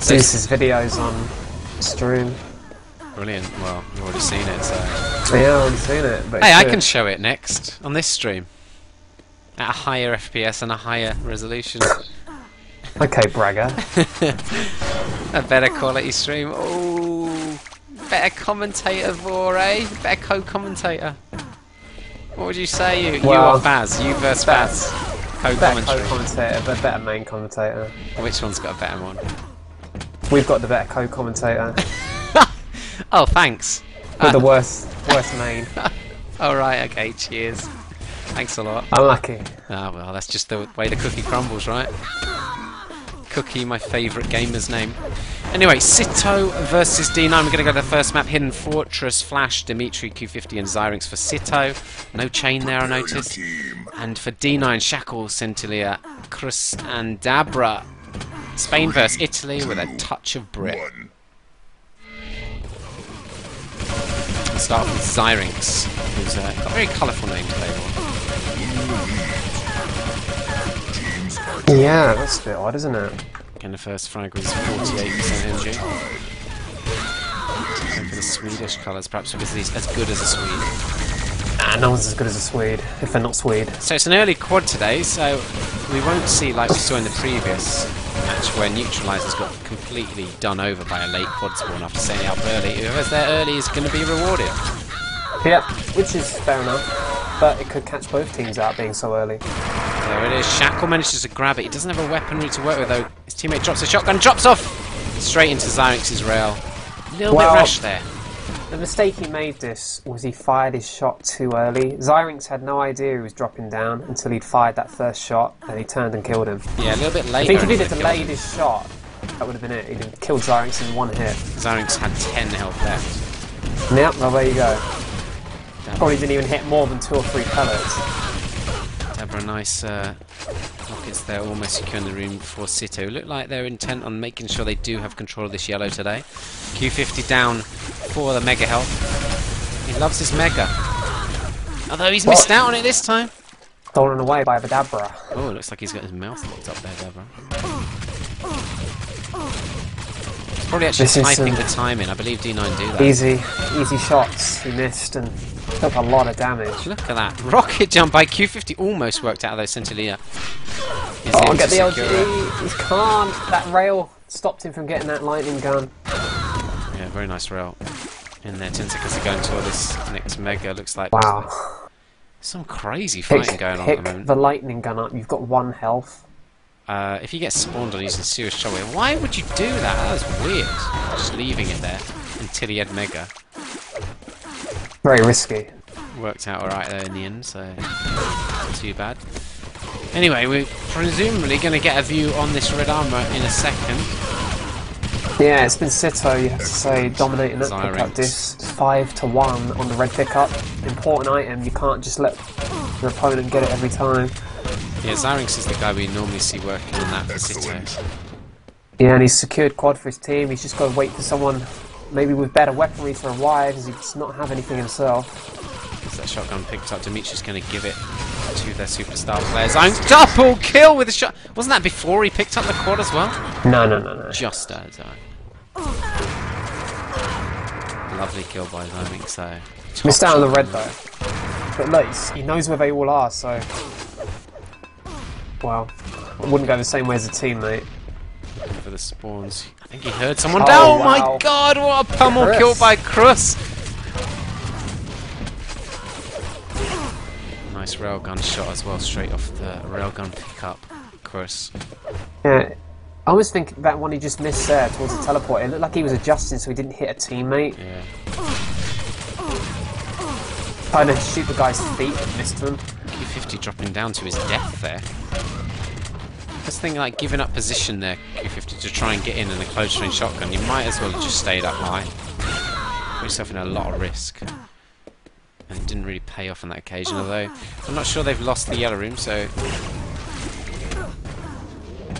Zeus's videos on stream. Brilliant. Well, you've already seen it, so... Yeah, I've already seen it. But Hey, I can show it next on this stream. At a higher FPS and a higher resolution. Okay, bragger. A better quality stream. Oh, better commentator, Vore. Better co-commentator. What would you say? You or Baz? You versus Baz. Better co-commentator, but better main commentator. Which one's got a better one? We've got the better co-commentator. Oh, thanks. With the worst main. Oh, right, okay, cheers. Thanks a lot. Unlucky. Ah, well, that's just the way the cookie crumbles, right? Cookie, my favourite gamer's name. Anyway, Sitto versus D9. We're going to go to the first map. Hidden Fortress, Flash, Dimitri, Q50 and Zyrinx for Sitto. No chain there, I noticed. And for D9, Shackle, Centillia, Cruz and Dabra. Spain versus Italy with a touch of Brit. We'll start with Zyrinx, who's got a very colourful name to play for. Yeah, that's a bit odd, isn't it? Again, the first frag was 48% energy. Going for the Swedish colours, perhaps because he's as good as a Swede. Nah, no one's as good as a Swede, if they're not Swede. So it's an early quad today, so we won't see, like we saw in the previous match, where Neutralizers got completely done over by a late quad spawn after setting it up early. Whoever's there early is going to be rewarded. Yep, which is fair enough, but it could catch both teams out being so early. There it is. Shackle manages to grab it. He doesn't have a weaponry to work with, though. His teammate drops a shotgun, drops off! Straight into Zyrinx's rail. A little bit rash there. The mistake he made this was he fired his shot too early. Zyrinx had no idea he was dropping down until he'd fired that first shot, and he turned and killed him. Yeah, a little bit later. I think if he'd have delayed his shot, that would have been it. He'd have killed Zyrinx in one hit. Zyrinx had 10 health left. Yep, well there you go. Probably didn't even hit more than 2 or 3 pellets. Dabra, nice pockets there, almost securing the room for Sitto. Look like they're intent on making sure they do have control of this yellow today. Q50 down for the mega health. He loves his mega. Although he's missed out on it this time. Stolen away by the Dabra. Oh, it looks like he's got his mouth locked up there, Dabra. He's probably actually typing the time in. I believe D9 do that. Easy shots. He missed and took a lot of damage. Look at that. Rocket jump by Q50 almost worked out, though. Centillia. Oh, get the LG. He can't. That rail stopped him from getting that lightning gun. Yeah, very nice rail. In there, 10 seconds to go until this next mega. Looks like some crazy fighting going on at the moment. Pick the lightning gun up. You've got 1 health. If you get spawned on using serious trouble, why would you do that? That was weird. Just leaving it there until he had mega. Very risky. Worked out alright there in the end, so not too bad. Anyway, we're presumably going to get a view on this red armor in a second. Yeah, it's been Sitto, you have to say, dominating that pickup. This 5-1 on the red pickup. Important item, you can't just let your opponent get it every time. Yeah, Zyrinx is the guy we normally see working on that for Sitto. Yeah, and he's secured quad for his team. He's just got to wait for someone maybe with better weaponry to arrive, because he does not have anything himself. As that shotgun picked up, Dimitri's going to give it to their superstar players. Double kill with a shot! Wasn't that before he picked up the quad as well? No. Just as lovely kill by Zyrinx, so... Missed out on the red though. But look, he knows where they all are, so... Well, it wouldn't go the same way as a teammate. For the spawns. I think he heard someone down. Oh my god, what a pummel kill by Cruz! Nice railgun shot as well, straight off the railgun pickup. Cruz. Yeah, I was thinking that one he just missed there towards the teleport. It looked like he was adjusting so he didn't hit a teammate. Yeah. Trying to shoot the guy's feet and missed him. Q50 dropping down to his death there. This thing like giving up position there, Q50, to try and get in a close range shotgun, you might as well have just stayed up high. Put yourself in a lot of risk. And it didn't really pay off on that occasion, although I'm not sure they've lost the yellow room, so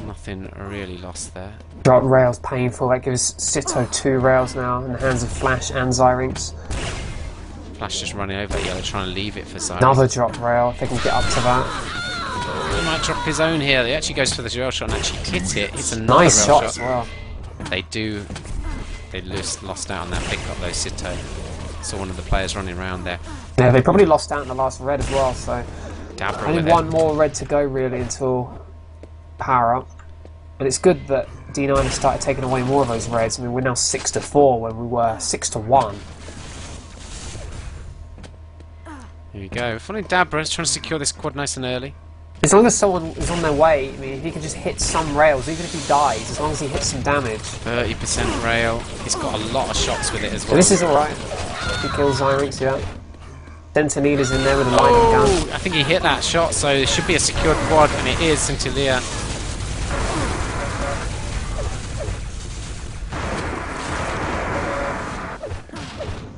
nothing really lost there. Drop rails painful, that gives Sitto 2 rails now in the hands of Flash and Zyrinx. Flash just running over that yellow, trying to leave it for Zyrinx. Another drop rail, if they can get up to that. He might drop his own here. He actually goes for the rail shot and actually hits it. It's a nice shot as well. They lost out on that pickup though, Sitto. Saw one of the players running around there. Yeah, they probably lost out in the last red as well, so Dabra only with one more red to go really until power up. And it's good that D9 has started taking away more of those reds. I mean, we're now 6-4 when we were 6-1. Here we go. Following Dabra's trying to secure this quad nice and early. As long as someone is on their way, I mean, if he can just hit some rails, even if he dies, as long as he hits some damage. 30% rail. He's got a lot of shots with it as well. So this is alright. He kills Zyrinx, yeah. Centinela's in there with a lightning gun. I think he hit that shot, so it should be a secured quad, and it is Centinela.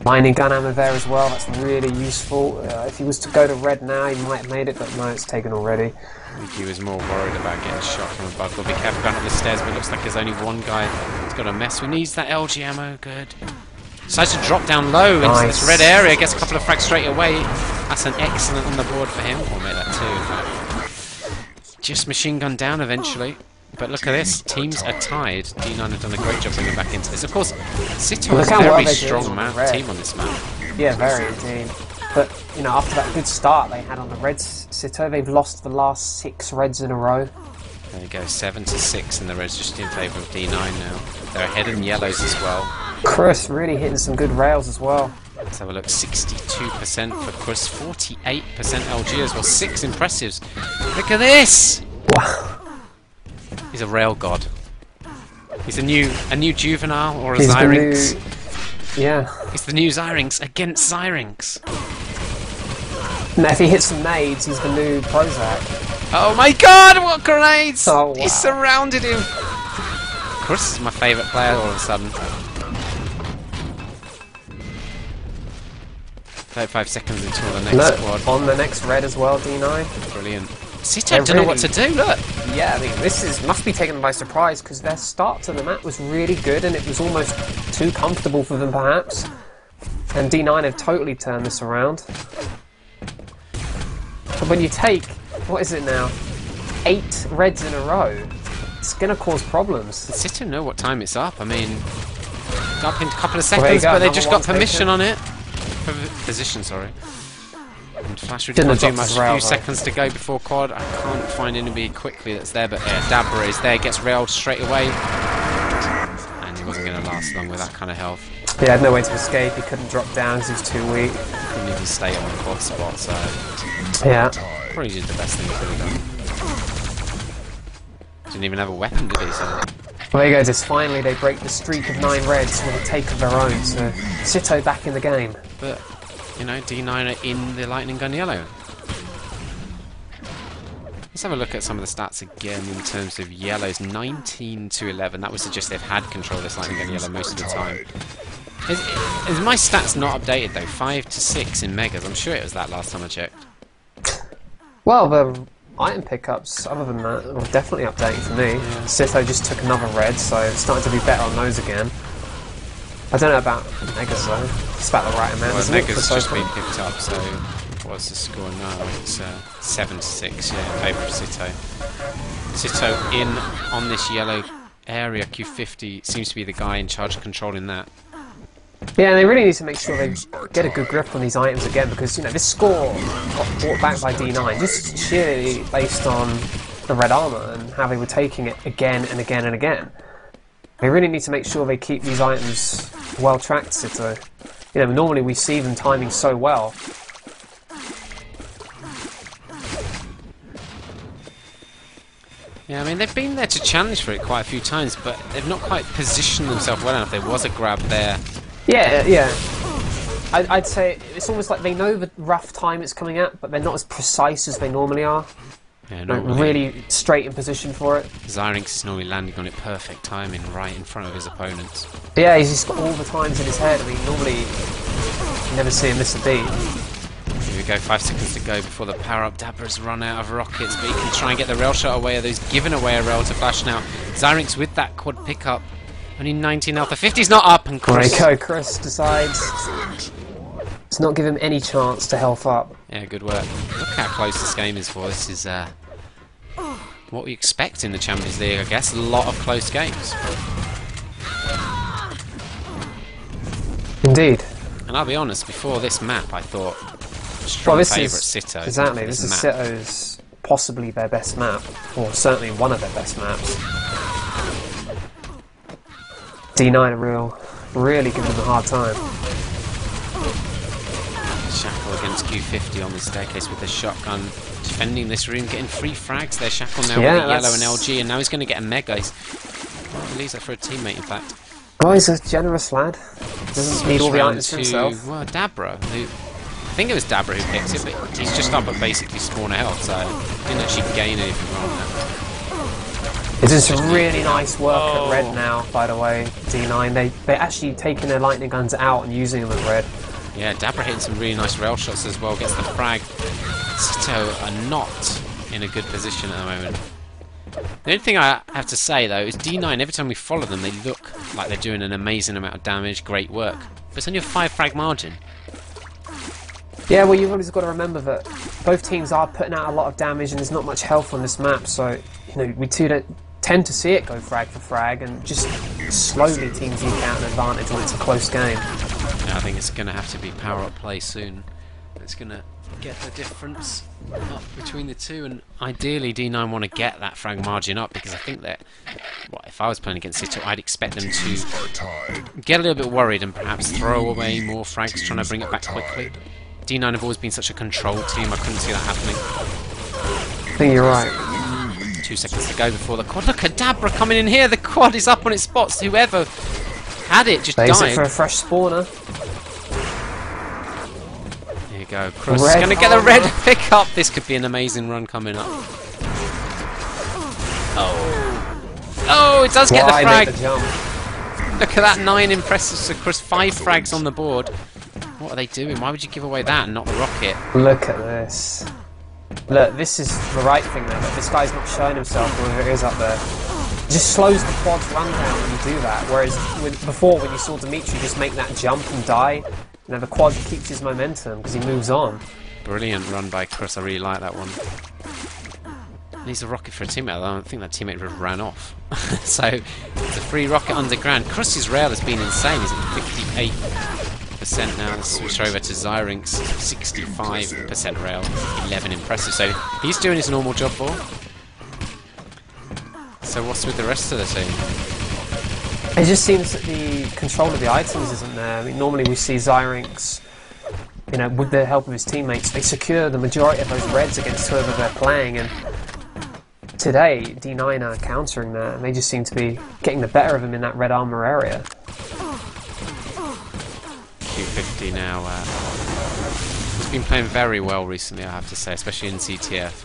Lightning gun ammo there as well, that's really useful. If he was to go to red now, he might have made it, but no, it's taken already. I think he was more worried about getting shot from above. Got to be careful going up the stairs, but it looks like there's only one guy that's got a mess with. Needs that LG ammo, good. Decides to drop down low into this red area, gets a couple of frags straight away. That's an excellent on the board for him. Or make that two, in fact. Just machine gun down eventually. But look at this, teams are tied. D9 have done a great job bringing back into this. Of course, Sitto is a very strong team on this map. Yeah, very indeed. But, you know, after that good start they had on the Reds, Sitto, they've lost the last 6 Reds in a row. There you go, 7-6 in the Reds, just in favour of D9 now. They're ahead in yellows as well. Chris really hitting some good rails as well. Let's have a look, 62% for Chris, 48% LG as well, 6 impressives. Look at this! Wow. He's a rail god. He's a new juvenile or a Zyrinx. Yeah. He's the new Zyrinx against Zyrinx. Now if he hits some nades, he's the new Prozac. Oh my god, what grenades! Oh, wow. He surrounded him! Chris is my favourite player all of a sudden. 35 seconds until the next squad. On the next red as well, D9. Brilliant. Sitto don't know what to do, look! Yeah, I mean, this must be taken by surprise because their start to the map was really good and it was almost too comfortable for them perhaps. And D9 have totally turned this around. But when you take, what is it now, 8 reds in a row, it's going to cause problems. Sitto know what time it's up, I mean, up in a couple of seconds, but they just got permission on it. Position, sorry. And Flash really can't do much. A few seconds to go before quad. I can't find anybody quickly that's there, but yeah, Dabra is there, gets railed straight away. And he wasn't going to last long with that kind of health. He had no way to escape, he couldn't drop down because he was too weak. Couldn't even stay on the quad spot, so... Yeah. Probably did the best thing he could have done. Didn't even have a weapon, did he? So... Well, there you go, just finally they break the streak of 9 reds with a take of their own, so Sitto back in the game. But, you know, D9 are in the lightning gun yellow. Let's have a look at some of the stats again in terms of yellows. 19-11, that would suggest they've had control of this lightning gun yellow most of the time. Is my stats not updated though? 5-6 in megas, I'm sure it was that last time I checked. Well, the item pickups, other than that, are definitely updating for me. Yeah. Sitto just took another red, so it's starting to be better on those again. I don't know about Megas though. It's about the right amount. Well, Megas just been picked up, so what's the score now? It's 7-6, yeah, in favour of Sitto. Sitto in on this yellow area, Q50, seems to be the guy in charge of controlling that. Yeah, and they really need to make sure they get a good grip on these items again, because, you know, this score got brought back by D9 just sheerly based on the red armour and how they were taking it again and again and again. They really need to make sure they keep these items well tracked, Sitto. You know, normally we see them timing so well. Yeah, I mean, they've been there to challenge for it quite a few times, but they've not quite positioned themselves well enough. There was a grab there. Yeah, yeah. I'd say it's almost like they know the rough time it's coming at, but they're not as precise as they normally are. Yeah, normally, really straight in position for it. Zyrinx is normally landing on it perfect timing, right in front of his opponents. Yeah, he's just got all the times in his head. I mean, normally you never see him miss a beat. Here we go, 5 seconds to go before the power-up. Dabra's run out of rockets, but he can try and get the rail shot away. He's given away a rail to Flash now. Zyrinx with that quad pickup. Only 19 health. The 50's not up, and Chris... There you go, Chris decides to not give him any chance to health up. Yeah, good work. Look how close this game is for. This is what we expect in the Champions League, I guess. A lot of close games. Indeed. And I'll be honest, before this map, I thought Well, strong this favourite is Sitto. exactly. This is Sitto's possibly their best map, or certainly one of their best maps. D9 are really giving them a hard time. Shackle against Q50 on the staircase with the shotgun, defending this room, getting free frags there. Shackle now with a yellow and LG, and now he's going to get a mega. He leaves that for a teammate, in fact. Oh, he's a generous lad. Doesn't need all the items for himself. Well, Dabra, who I think it was Dabra who picked it, but he's just up at basically spawn health, so he didn't actually gain anything wrong there. They're doing some really nice work at red now, by the way, D9. They're actually taking their lightning guns out and using them at red. Yeah, Dabra hitting some really nice rail shots as well, gets the frag. Sitto are not in a good position at the moment. The only thing I have to say, though, is D9, every time we follow them, they look like they're doing an amazing amount of damage, great work. But it's only a 5 frag margin. Yeah, well, you've always got to remember that both teams are putting out a lot of damage and there's not much health on this map, so, you know, we don't tend to see it go frag for frag, and just slowly teams eke out an advantage when it's a close game. Yeah, I think it's going to have to be power-up play soon. It's going to get the difference up between the two, and ideally D9 want to get that frag margin up, because I think that, well, if I was playing against Sitto, I'd expect them to get a little bit worried and perhaps throw away more frags, trying to bring it back quickly. D9 have always been such a controlled team, I couldn't see that happening. I think you're right. 2 seconds to go before the quad. Look at Dabra coming in here, the quad is up on its spots. Whoever had it just Basic died. for a fresh spawner. There you go, Cross is going to get a red pick up. This could be an amazing run coming up. Oh, it does get the frag. Look at that, 9 impressive, so Cross 5 frags on the board. What are they doing? Why would you give away that and not the rocket? Look at this. Look, this is the right thing there, but this guy's not showing himself whether it is up there. It just slows the quad's run down when you do that, whereas before when you saw Dimitri just make that jump and die, you know, the quad keeps his momentum because he moves on. Brilliant run by Chris, I really like that one. Needs a rocket for a teammate, I don't think that teammate would have ran off. So, it's a free rocket underground. Cross's rail has been insane, he's at 58% now. Let's switch over to Zyrinx, 65% rail, 11 impressive. So, he's doing his normal job for. So what's with the rest of the team? It just seems that the control of the items isn't there. I mean, normally we see Zyrinx, you know, with the help of his teammates, they secure the majority of those reds against whoever they're playing, and today D9 are countering that, and they just seem to be getting the better of him in that red armor area. Q50 now, he's been playing very well recently, I have to say, especially in CTF.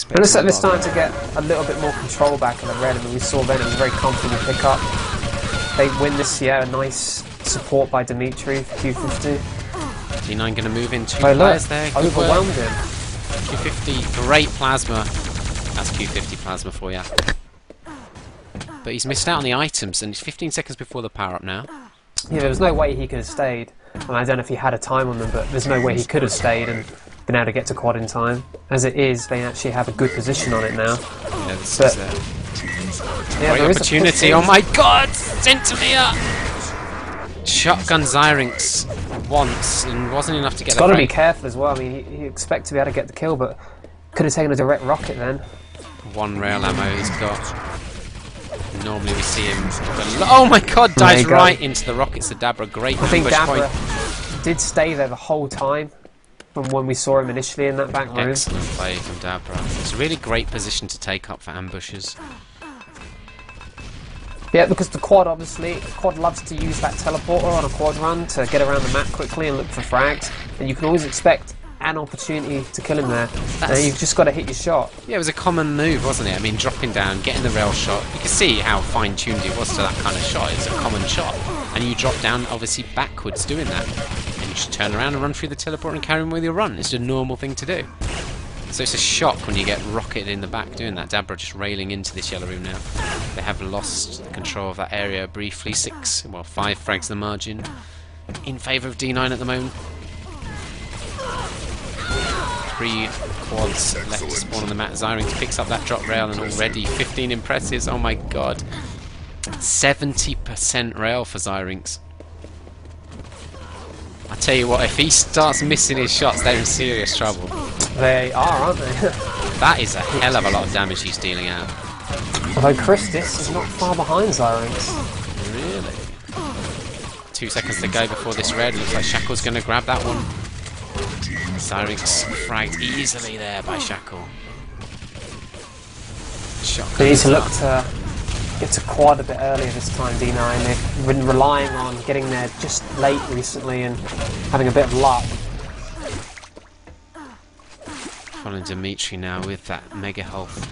It looks like they're starting to get a little bit more control back in the red. I mean, we saw then it was a very comfortable pick-up. They win this year, a nice support by Dimitri for Q50. D9 going to move in 2 players there. Overwhelmed him. Q50, great plasma. That's Q50 plasma for you. But he's missed out on the items, and it's 15 seconds before the power-up now. Yeah, there was no way he could have stayed. I mean, I don't know if he had a time on them, but there's no way he could have stayed and been able to get to quad in time. As it is, they actually have a good position on it now. Yeah, this but, is a yeah, great opportunity. Oh my god! Centimere! Shotgun Zyrinx once, and wasn't enough to get the got to be careful as well. I mean, he expects to be able to get the kill, but could have taken a direct rocket then. 1 rail ammo he's got. Normally we see him. Oh my god! Dives right into the rockets. The Dabra, great ambush point. I think Dabra did stay there the whole time from when we saw him initially in that back room. Excellent play from Dabra. It's a really great position to take up for ambushes. Yeah, because the quad loves to use that teleporter on a quad run to get around the map quickly and look for frags, and you can always expect an opportunity to kill him there. And you've just got to hit your shot. Yeah, it was a common move, wasn't it? I mean, dropping down, getting the rail shot. You can see how fine-tuned it was to that kind of shot. It's a common shot. And you drop down, obviously, backwards doing that. And you just turn around and run through the teleport and carry on with your run. It's a normal thing to do. So it's a shock when you get rocketed in the back doing that. Dabra just railing into this yellow room now. They have lost control of that area briefly. 5 frags the margin in favour of D9 at the moment. 3 quads left to spawn on the map. Zyrinx picks up that drop rail and already 15 impressives. Oh my god. 70% rail for Zyrinx. I tell you what, if he starts missing his shots, they're in serious trouble. They are, aren't they? That is a hell of a lot of damage he's dealing out. Although Christis is not far behind Zyrinx. Really? 2 seconds to go before this red. Looks like Shackle's going to grab that one. Zyrinx fragged easily there by Shackle. They need to look to get to quad a bit earlier this time, D9. They've been relying on getting there just late recently and having a bit of luck. Following Dimitri now with that mega health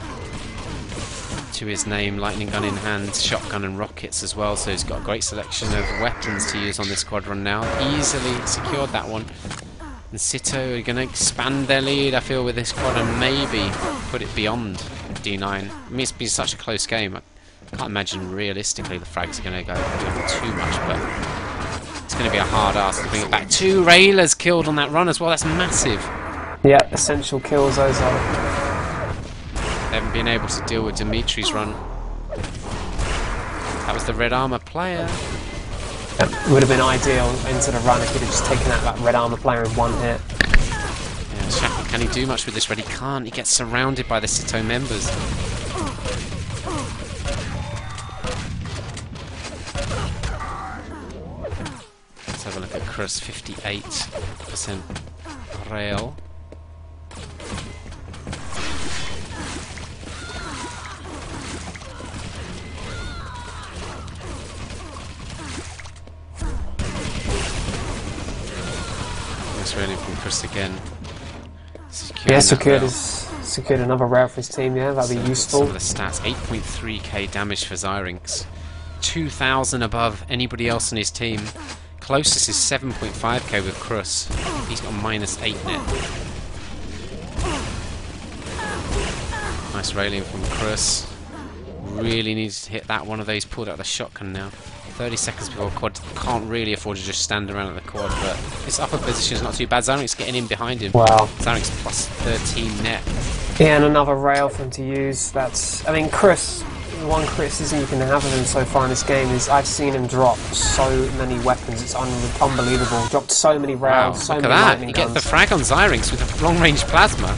to his name, lightning gun in hand, shotgun and rockets as well, so he's got a great selection of weapons to use on this quad run now. Easily secured that one. And Sitto are going to expand their lead, I feel, with this quad and maybe put it beyond D9. I mean, it's been such a close game. I can't imagine realistically the frags are going to go beyond too much, but it's going to be a hard ask to bring it back. 2 Railers killed on that run as well, that's massive. Yeah, essential kills those are. They haven't been able to deal with Dimitri's run. That was the red armor player. That would have been ideal into the run if he'd have just taken out that red armor player in one hit. Yeah, Shackle, can he do much with this red? He can't. He gets surrounded by the Sitto members. Let's have a look at Cruz, 58% rail. Really from Chris again. Secured another rail for his team, yeah, that'd be useful. Some of the stats, 8.3k damage for Zyrinx. 2,000 above anybody else in his team. Closest is 7.5k with Cruz. He's got -8 net. Nice railing from Cruz. Really needs to hit that one of those. Pulled out the shotgun now. 30 seconds before quad. Can't really afford to just stand around at the quad, but his upper position is not too bad. Zyrinx getting in behind him. Wow. Zyrinx plus 13 net. Yeah, and another rail for him to use. That's, I mean, Chris, the one criticism you can have of him so far in this game is I've seen him drop so many weapons. It's unbelievable. Dropped so many rails, so many lightning guns. He gets the frag on Zyrinx with a long-range plasma.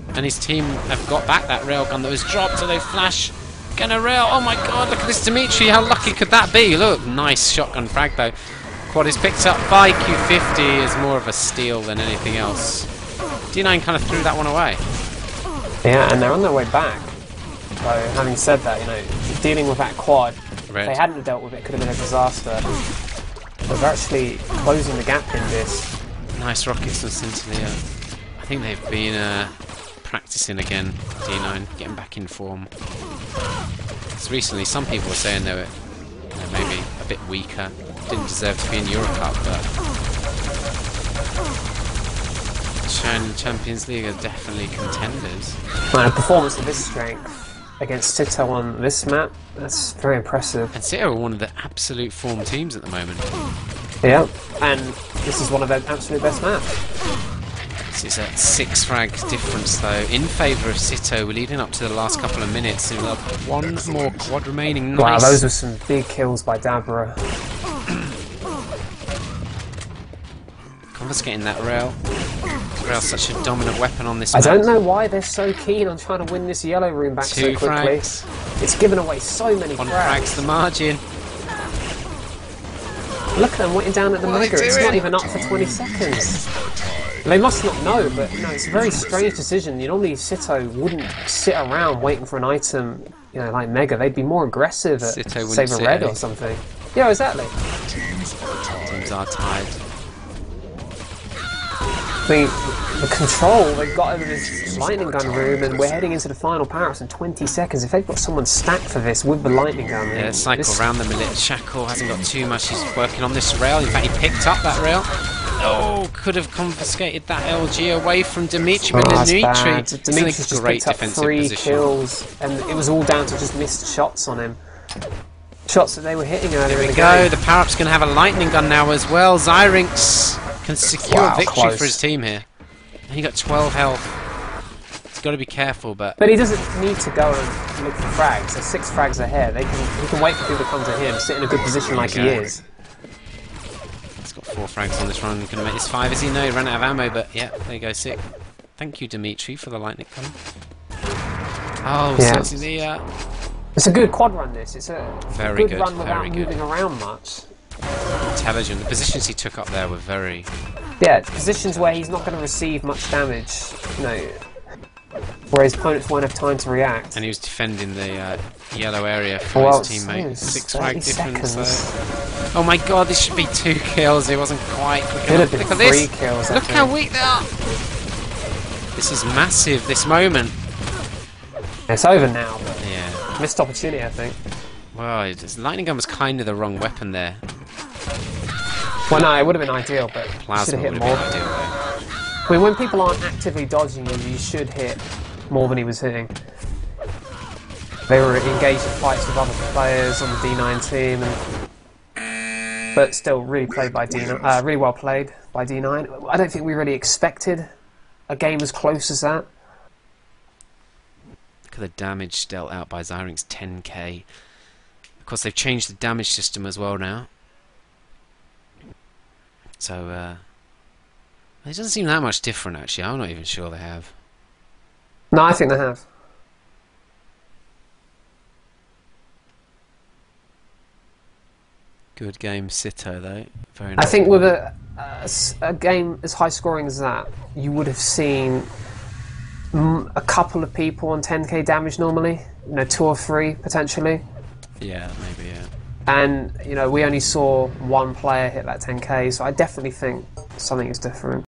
And his team have got back that railgun that was dropped, so they flash. Gonna rail. Oh my god, look at this Dimitri. How lucky could that be? Look, nice shotgun frag though. Quad is picked up by Q50 is more of a steal than anything else. D9 kind of threw that one away. Yeah, and they're on their way back. So, having said that, you know, dealing with that quad, if they hadn't dealt with it, it could have been a disaster. But they're actually closing the gap in this. Nice rockets from Centineo. I think they've been practicing again, D9, getting back in form. Because recently some people were saying they were maybe a bit weaker, didn't deserve to be in Eurocup, but Champions League are definitely contenders. Well, a performance of this strength against Sitto on this map, that's very impressive. And Sitto are one of the absolute form teams at the moment. Yeah, and this is one of their absolute best maps. This is a 6 frag difference though, in favour of Sitto. We're leading up to the last couple of minutes. And we'll have one more quad remaining. Nice. Wow, those were some big kills by Dabra. Confiscating that rail. Rail's such a dominant weapon on this map. I don't know why they're so keen on trying to win this yellow room back so quickly. Frags. It's given away so many frags. Frags the margin. Look at them waiting down at the mega. It's not even up for 20 seconds. They must not know, but you know, it's a very strange decision. Normally Sitto wouldn't sit around waiting for an item, you know, like Mega. They'd be more aggressive at save a red or something. Yeah, exactly. Teams are tied. The control they've got over this lightning gun room, and we're heading into the final power-ups in 20 seconds. If they've got someone stacked for this with the lightning gun, yeah, cycle around them a little. Shackle hasn't got too much. He's working on this rail. In fact, he picked up that rail. Oh, could have confiscated that LG away from Dimitri, but Dimitri just picked up 3 kills, and it was all down to just missed shots on him. Shots that they were hitting earlier in the game. There we go. The power-up's going to have a lightning gun now as well. Zyrinx can secure a victory for his team here. And he got 12 health. He's got to be careful, but he doesn't need to go and look for frags. There's 6 frags ahead. He can wait for people to come to him, sit in a good position like he is. got 4 frags on this run. Gonna make this 5, is he? No, he ran out of ammo, but yeah, there you go, sick. Thank you, Dimitri, for the lightning column. Oh, Yeah. so the It's a good quad run, this. It's a very good run without very good. moving around much. Intelligent. The positions he took up there were very... Yeah, positions where he's not going to receive much damage, you know, where his opponents won't have time to react. And he was defending the yellow area for Well, his teammate. 6 frag 30 difference seconds. though. Oh my god, this should be 2 kills. It wasn't quite quick Could have enough. been Look at 3 this. kills. Look how weak they are. This is massive, this moment. It's over now, but Yeah. missed opportunity, I think. Well, lightning gun was kind of the wrong weapon there. Well, no, it would have been ideal, but should Plasma have hit would more. have been ideal though. I mean, when people aren't actively dodging you, you should hit more than he was hitting. They were engaged in fights with other players on the D9 team, but still really played by D9. Really well played by D9. I don't think we really expected a game as close as that. Look at the damage dealt out by Zyrinx, 10k. Of course, they've changed the damage system as well now. So, it doesn't seem that much different actually. I'm not even sure they have. No, I think they have. Good game, Sitto though. Very nice. I think with a game as high scoring as that, you would have seen a couple of people on 10k damage normally. You know, 2 or 3 potentially. Yeah, maybe, yeah. And, you know, we only saw one player hit that 10k, so I definitely think something is different.